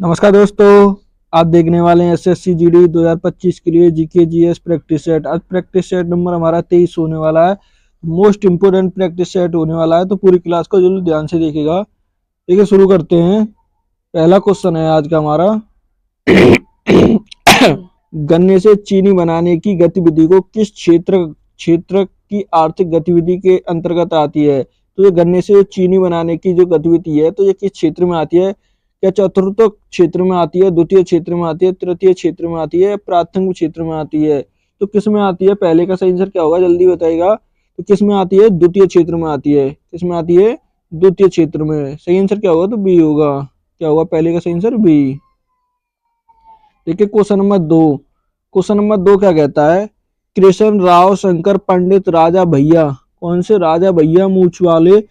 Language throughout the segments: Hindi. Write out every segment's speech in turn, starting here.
नमस्कार दोस्तों, आप देखने वाले हैं एसएससी जीडी 2025 के लिए जीके जीएस प्रैक्टिस सेट। आज प्रैक्टिस सेट नंबर हमारा 23 होने वाला है। मोस्ट इंपोर्टेंट प्रैक्टिस सेट होने वाला है, तो पूरी क्लास को जरूर ध्यान से देखिएगा। ठीक है, शुरू करते हैं। पहला क्वेश्चन है आज का हमारा गन्ने से चीनी बनाने की गतिविधि को किस क्षेत्र की आर्थिक गतिविधि के अंतर्गत आती है। तो ये गन्ने से चीनी बनाने की जो गतिविधि है, तो ये किस क्षेत्र में आती है? क्या चतुर्थ क्षेत्र में आती है, द्वितीय क्षेत्र में आती है, तृतीय क्षेत्र में आती है, प्राथमिक क्षेत्र में आती है? तो किस में आती है? पहले का सही आंसर क्या होगा, जल्दी बताइएगा। तो किस में आती है? द्वितीय क्षेत्र में आती है। किस में आती है? द्वितीय क्षेत्र में। सही आंसर क्या होगा? तो बी होगा। क्या होगा पहले का सही आंसर? बी। देखिए क्वेश्चन नंबर 2। क्वेश्चन नंबर 2 क्या कहता है? कृष्ण राव शंकर पंडित राजा भैया, कौन से राजा भैया मूछ वाले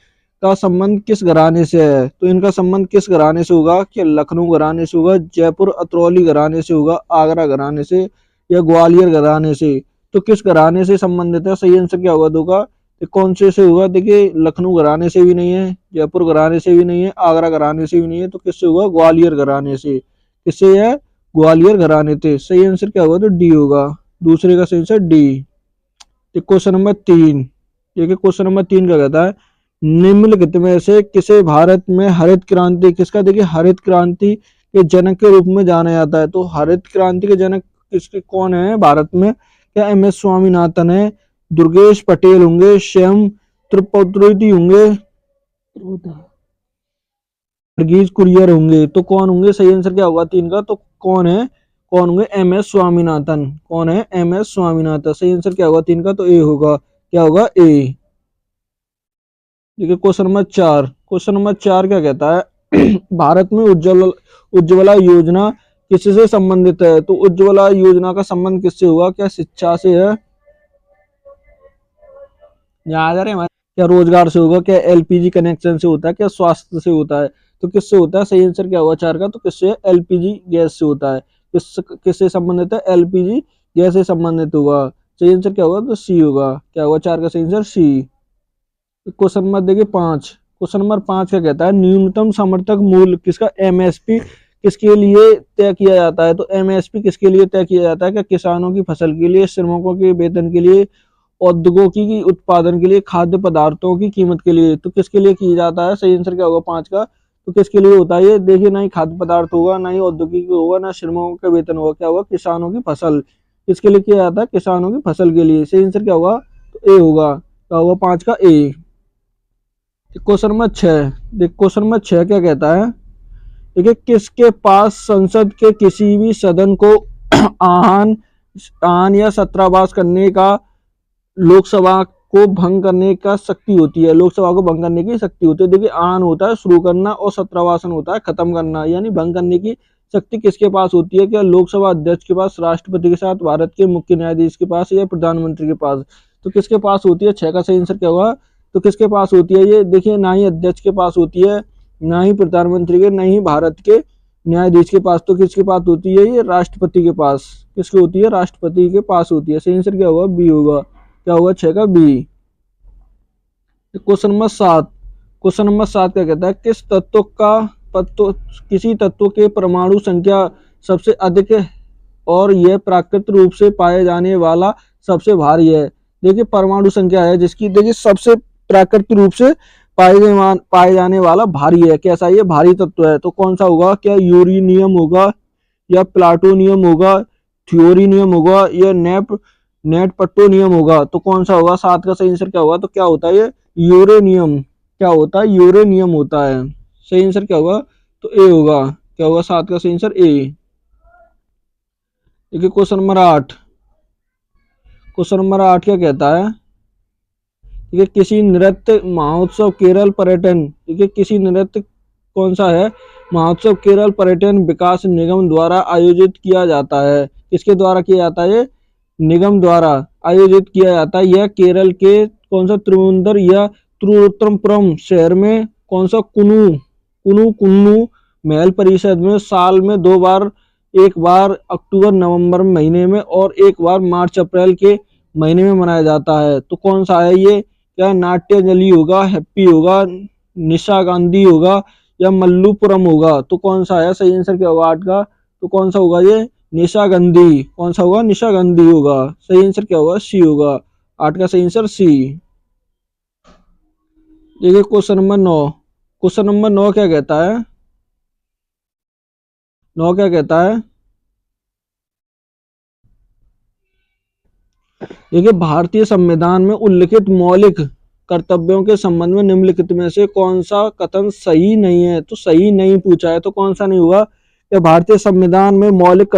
का संबंध किस घराने से है? तो इनका संबंध किस घराने से होगा? क्या लखनऊ घराने से होगा, जयपुर अतरौली घराने से होगा, आगरा घराने से, या ग्वालियर घराने से? तो किस घराने से संबंधित है? सही आंसर क्या होगा दो का? तो कौन से होगा? देखिए लखनऊ घराने से भी नहीं है, जयपुर घराने से भी नहीं है, आगरा घराने से भी नहीं है। तो किससे होगा? ग्वालियर घराने से। किससे है? ग्वालियर घराने से। सही आंसर क्या होगा? तो डी होगा। दूसरे का सही आंसर डी। Question number 3। देखिए क्वेश्चन नंबर 3 का कहता है निम्नलिखित में से किसे भारत में हरित क्रांति, किसका देखिए हरित क्रांति के जनक के रूप में जाना जाता है? तो हरित क्रांति के जनक किसके कौन है भारत में? क्या एम एस स्वामीनाथन है, दुर्गेश पटेल होंगे, श्याम त्रिपुरारी होंगे, वर्गीज कुरियन होंगे? तो कौन होंगे? सही आंसर क्या होगा 3 का? तो कौन है? कौन होंगे? M S Swaminathan. कौन है? M S Swaminathan. सही आंसर क्या होगा 3 का? तो ए होगा। क्या होगा? ए। देखिए क्वेश्चन नंबर 4। क्वेश्चन नंबर 4 क्या कहता है भारत में उज्ज्वला योजना किससे संबंधित है? तो उज्ज्वला योजना का संबंध किससे होगा? क्या शिक्षा से है, याद आ रहे हमारे, क्या रोजगार से होगा, क्या एलपीजी कनेक्शन से होता है, क्या स्वास्थ्य से होता है? तो किससे होता है? सही आंसर क्या होगा 4 का? तो किससे? एलपीजी गैस से होता है। किससे संबंधित है? एलपीजी गैस से संबंधित होगा। सही आंसर क्या होगा? तो सी होगा। क्या होगा 4 का सही आंसर? सी। क्वेश्चन नंबर देखिए 5। क्वेश्चन नंबर 5 क्या कहता है न्यूनतम समर्थक मूल्य किसका एमएसपी किसके लिए तय किया जाता है? तो एमएसपी किसके लिए तय किया जाता है? क्या किसानों की फसल के लिए, श्रमिकों के वेतन के लिए, औद्योगिकों की उत्पादन के लिए, खाद्य पदार्थों की कीमत के लिए? तो किसके लिए किया जाता है? सही आंसर क्या होगा 5 का? तो किसके लिए होता है ये? देखिए ना ही खाद्य पदार्थ होगा, ना ही औद्योगिक होगा, ना श्रमिकों का वेतन होगा। क्या होगा? किसानों की फसल। किसके लिए किया जाता है? किसानों की फसल के लिए। सही आंसर क्या होगा? तो ए होगा। क्या होगा 5 का? ए। Question number 6। देख क्वेश्चन नंबर 6 क्या कहता है? देखिए किसके पास संसद के किसी भी सदन को आहन या सत्रावास करने का, लोकसभा को भंग करने का शक्ति होती है? लोकसभा को भंग करने की शक्ति होती है। देखिए आहन होता है शुरू करना और सत्रावासन होता है खत्म करना, यानी भंग करने की शक्ति किसके पास होती है? क्या लोकसभा अध्यक्ष के पास, राष्ट्रपति के साथ, भारत के मुख्य न्यायाधीश के पास, या प्रधानमंत्री के पास? तो किसके पास होती है? 6 का सही आंसर क्या होगा? तो किसके पास होती है ये? देखिए ना ही अध्यक्ष के पास होती है, ना ही प्रधानमंत्री के, ना ही भारत के न्यायाधीश के पास। तो किसके पास होती है ये? राष्ट्रपति के पास। किसकी होती है? राष्ट्रपति के पास होती है। सही आंसर क्या होगा? बी होगा। क्या होगा 6 का? B. Question number 7। Question number 7 क्या कहता है किसी तत्व के परमाणु संख्या सबसे अधिक है और यह प्राकृतिक रूप से पाए जाने वाला सबसे भारी है? देखिए परमाणु संख्या है जिसकी, देखिए सबसे प्राकृतिक रूप से पाए जाने वाला भारी है। कैसा ये भारी तत्व है? तो कौन सा होगा? क्या यूरेनियम होगा, या प्लाटोनियम होगा, थ्योरिनियम होगा, या नेटपटोनियम होगा? तो कौन सा होगा? 7 का सही आंसर क्या होगा? तो क्या होता है ये? यूरेनियम। क्या होता है? यूरेनियम होता है। सही आंसर क्या होगा? तो ए होगा। क्या होगा 7 का सही आंसर? ए। देखिए क्वेश्चन नंबर 8। क्वेश्चन नंबर 8 क्या कहता है? ठीक है किसी नृत्य महोत्सव केरल पर्यटन, ठीक है किसी नृत्य कौन सा है महोत्सव केरल पर्यटन विकास निगम द्वारा आयोजित किया जाता है? किसके द्वारा किया जाता है? निगम द्वारा आयोजित किया जाता है। यह केरल के कौन सा त्रिवेंद्र या तिरुवनंतपुरम शहर में कौन सा कुन्नू महल परिषद में साल में 2 बार, एक बार अक्टूबर नवंबर महीने में और एक बार मार्च अप्रैल के महीने में मनाया जाता है? तो कौन सा है ये? क्या नाट्यांजलि होगा, हैप्पी होगा, निशा गांधी होगा, या मल्लुपुरम होगा। तो कौन सा है सही आंसर क्या होगा 8 का? तो कौन सा होगा ये? निशागंधी। कौन सा होगा? निशागंधी होगा। सही आंसर क्या होगा? सी होगा। 8 का सही आंसर सी। देखिए क्वेश्चन नंबर 9। क्वेश्चन नंबर 9 क्या कहता है? 9 क्या कहता है? देखिए भारतीय संविधान में उल्लिखित मौलिक कर्तव्यों के संबंध में निम्नलिखित में से कौन सा कथन सही नहीं है? तो सही नहीं पूछा है तो कौन सा नहीं हुआ कि भारतीय संविधान में मौलिक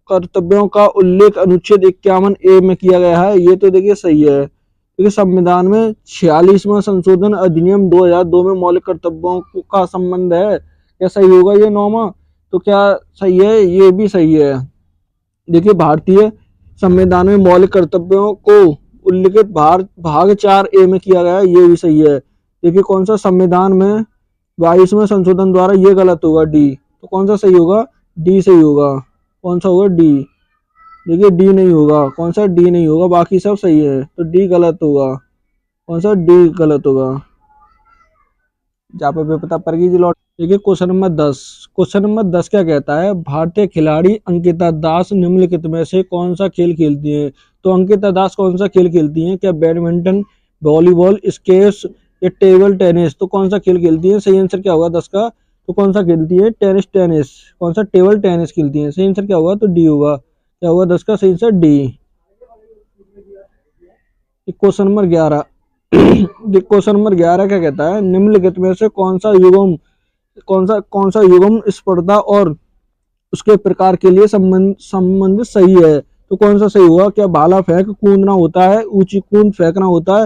कर्तव्यों का उल्लेख अनुच्छेद 51A में किया गया है। ये तो देखिए सही है, क्योंकि संविधान में 46वां संशोधन अधिनियम 2002 में मौलिक कर्तव्यों का संबंध है। क्या सही होगा ये 9वां? तो क्या सही है? ये भी सही है। देखिए भारतीय संविधान में मौलिक कर्तव्यों को उल्लिखित भाग 4A में किया गया है, ये भी सही है। देखिए कौन सा संविधान में 22वें संशोधन द्वारा, ये गलत होगा डी। तो कौन सा सही होगा? डी सही होगा। कौन सा होगा? डी। देखिए डी नहीं होगा। कौन सा? डी नहीं होगा, बाकी सब सही है, तो डी गलत होगा। कौन सा? डी गलत होगा। जहाँ पे पता पड़ गई जी लौट। देखिए क्वेश्चन नंबर 10। क्वेश्चन नंबर 10 क्या कहता है? भारतीय खिलाड़ी अंकिता दास निम्नलिखित में से कौन सा खेल खेलती है? तो अंकिता दास कौन सा खेल खेलती हैं? क्या बैडमिंटन, वॉलीबॉल, स्क्वैश या टेबल टेनिस? तो कौन सा खेल खेलती है? सही आंसर क्या होगा 10 का? तो कौन सा खेलती है? टेनिस। कौन सा? टेबल टेनिस खेलती है। सही आंसर क्या होगा? तो डी होगा। क्या होगा 10 का सही answer? D. Question number 11। Question number 11 क्या कहता है? निम्नलिखित में से कौन सा युग्म स्पर्धा और उसके प्रकार के लिए संबंध सही है? तो कौन सा सही हुआ? क्या भाला फेंक कूदना होता है, ऊंची कूद फेंकना होता है?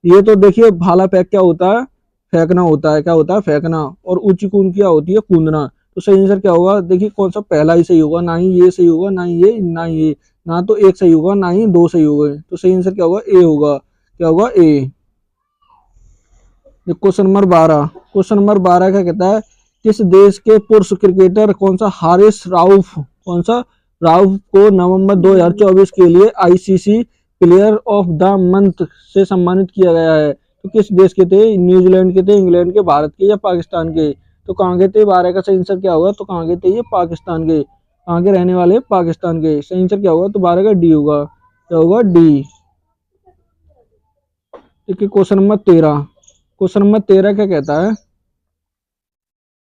ये तो देखिए भाला फेंक क्या होता है? फेंकना होता है। क्या होता है? फेंकना। और ऊंची कूद क्या होती है? कूदना। तो सही आंसर क्या होगा? देखिए कौन सा पहला ही सही होगा, ना ही ये सही होगा, ना ही ये, ना ही ये। ना तो एक सही होगा, ना ही दो सही होगा। तो सही आंसर क्या होगा? ए होगा। क्या होगा? A. Question number 12। Question number 12 क्या कहता है? किस देश के पुरुष क्रिकेटर कौन सा हारिस राउफ को नवंबर 2024 के लिए ICC player of the month से सम्मानित किया गया है? तो किस देश के थे? न्यूजीलैंड के थे, इंग्लैंड के, भारत के या पाकिस्तान के? तो कहाँ के थे? 12 का सही आंसर क्या होगा? तो कहाँ के थे? ये पाकिस्तान के। कहाँ के रहने वाले? पाकिस्तान के। सही आंसर क्या होगा? तो 12 का डी होगा। क्या होगा? डी। देखिए क्वेश्चन नंबर 13। क्वेश्चन नंबर 13 क्या कहता है?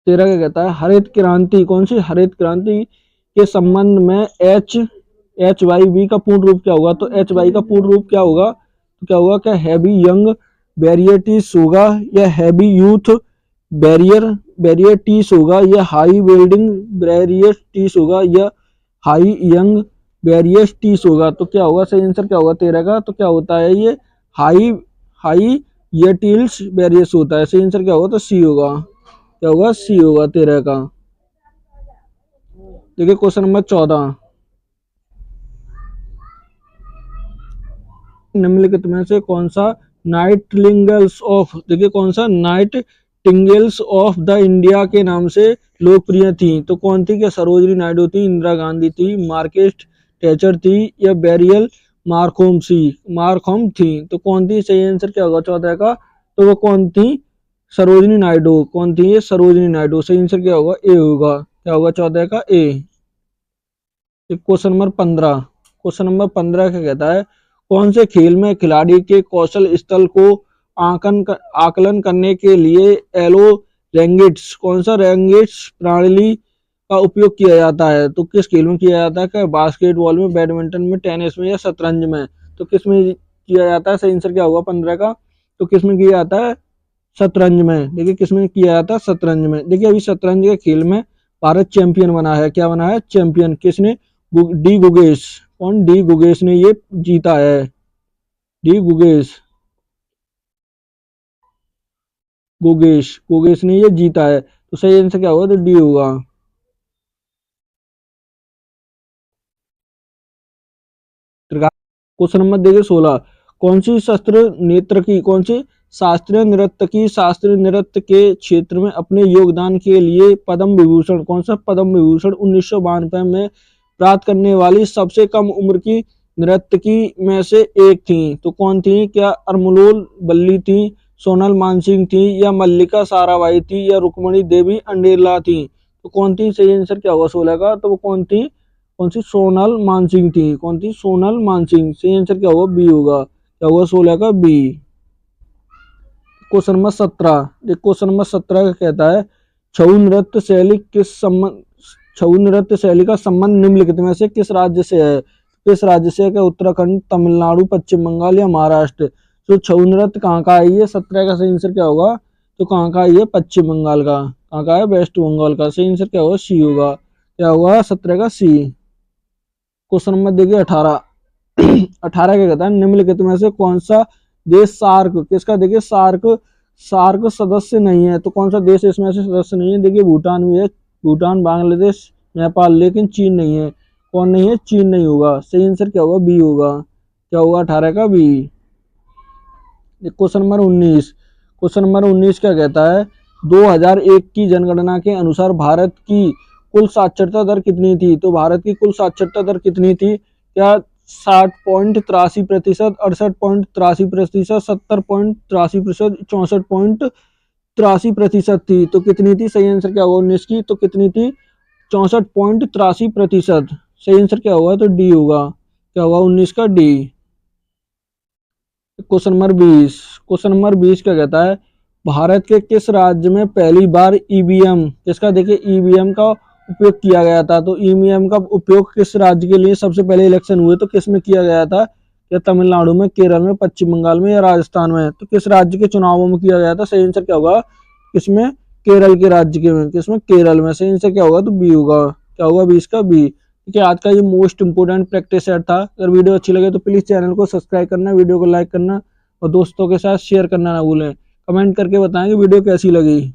13 क्या कहता है? हरित क्रांति। कौन सी? हरित क्रांति के संबंध में एच वाई वी का पूर्ण रूप क्या होगा? तो एच वाई का पूर्ण रूप क्या होगा? तो क्या होगा? क्या हैवी यंग बैरियटीज होगा, या हैवी यूथ बैरियटीज होगा, या हाई वेल्डिंग बैरियटीज होगा, या हाई यंग बैरियटीज होगा? तो क्या होगा? सही आंसर क्या होगा 13 का? तो क्या होता है ये? हाई हाई येटिल्स बैरियस होता है। सही आंसर क्या होगा? तो सी होगा। क्या होगा? सी होगा 13 का। देखिए क्वेश्चन नंबर 14। निम्नलिखित में से कौन सा नाइटिंगेल्स ऑफ, देखिए कौन सा नाइटिंगेल्स ऑफ द इंडिया के नाम से लोकप्रिय थी? तो कौन थी? क्या सरोजिनी नायडू थी, इंदिरा गांधी थी, मार्केट टेचर थी, या बेरियल मार्कॉम थी? तो कौन थी? सही आंसर क्या होगा 14 का? तो वो कौन थी? सरोजिनी नायडू। कौन थी ये? सरोजिनी नायडू। सही आंसर क्या होगा? ए होगा। क्या होगा 14 का? A. Question number 15। Question number 15 क्या कहता है? कौन से खेल में खिलाड़ी के कौशल स्तर को आकलन करने के लिए एलो रेंगेट्स, कौन सा रेंगेट्स प्रणाली का उपयोग किया जाता है? तो किस खेल में किया जाता है? क्या बास्केटबॉल में, बैडमिंटन में, टेनिस में या शतरंज में? तो किस में किया जाता है? सही आंसर क्या होगा 15 का? तो किस में किया जाता है? शतरंज में। देखिए किसमें किया जाता है? शतरंज में। देखिए अभी शतरंज के खेल में भारत चैंपियन बना है। क्या बना है? चैंपियन। किसने? डी गुगेश। कौन? डी गुगेश ने ये जीता है। डी गुगेश ने ये जीता है। तो सही आंसर क्या होगा? तो डी होगा। क्वेश्चन नंबर देखिए 16। कौन सी शास्त्रीय नृत्य के क्षेत्र में अपने योगदान के लिए पद्म विभूषण, कौन सा पद्म विभूषण 1992 में प्राप्त करने वाली सबसे कम उम्र की नर्तकी में से एक थी? तो कौन थी? क्या अरमुलोल बल्ली थी, सोनल मानसिंह थी या मल्लिका साराभाई थी या रुक्मणी देवी अंडेला थी? तो कौन थी? सही आंसर क्या होगा 16 का? तो वो कौन थी? कौन सी? सोनल मानसिंह थी। कौन थी? सोनल मानसिंह। सही आंसर क्या होगा? बी होगा। क्या होगा 16 का? B. Question number 17। Question number 17 का कहता है छऊ नृत्य शैली किस संबंध छऊ नृत्य शैली का संबंध निम्नलिखित में से किस राज्य से है? किस राज्य से? क्या उत्तराखंड, तमिलनाडु, पश्चिम बंगाल या महाराष्ट्र? तो छऊ नृत्य कहाँ का है? ये 17 का सही आंसर क्या होगा? तो कहाँ का है ये? पश्चिम बंगाल का। कहाँ का है? वेस्ट बंगाल का। सही आंसर क्या होगा? सी होगा। क्या होगा 17 का? सी। क्वेश्चन नंबर देखिए 18। 18 क्या कहता है निम्नलिखित में से कौन सा देश सार्क किसका? देखिए सार्क सार्क सदस्य नहीं है। तो कौन सा देश इसमें से सदस्य नहीं है? देखिए भूटान भी है, भूटान, बांग्लादेश, नेपाल, लेकिन चीन नहीं है। कौन नहीं है? चीन नहीं होगा। सही आंसर क्या होगा? बी होगा। क्या होगा 18 का? B. Question number 19। Question number 19 क्या कहता है 2001 की जनगणना के अनुसार भारत की कुल साक्षरता दर कितनी थी? तो भारत की कुल साक्षरता दर कितनी थी? क्या 60.83%, 68.83%, 70.83%, 64.83% थी? तो कितनी थी? सही आंसर क्या होगा 19 की? तो कितनी थी? 64.83%। सही आंसर क्या होगा? तो डी होगा। क्या होगा 19 का? D. Question number 20। Question number 20 क्या कहता है भारत के किस राज्य में पहली बार ईवीएम किसका? देखिए ईवीएम का उपयोग किया गया था। तो ईवीएम का उपयोग किस राज्य के लिए सबसे पहले इलेक्शन हुए तो किस में किया गया था? क्या तमिलनाडु में, केरल में, पश्चिम बंगाल में या राजस्थान में? तो किस राज्य के चुनावों में किया गया था? सही आंसर क्या होगा? किसमें? केरल के राज्य के में। किसमें? केरल में। सही आंसर क्या होगा? तो बी होगा। क्या होगा 20 का? बी। ठीक है, आज का ये मोस्ट इंपोर्टेंट प्रैक्टिस सेट था। अगर वीडियो अच्छी लगे तो प्लीज चैनल को सब्सक्राइब करना, वीडियो को लाइक करना और दोस्तों के साथ शेयर करना ना भूलें। कमेंट करके बताएं कि वीडियो कैसी लगी।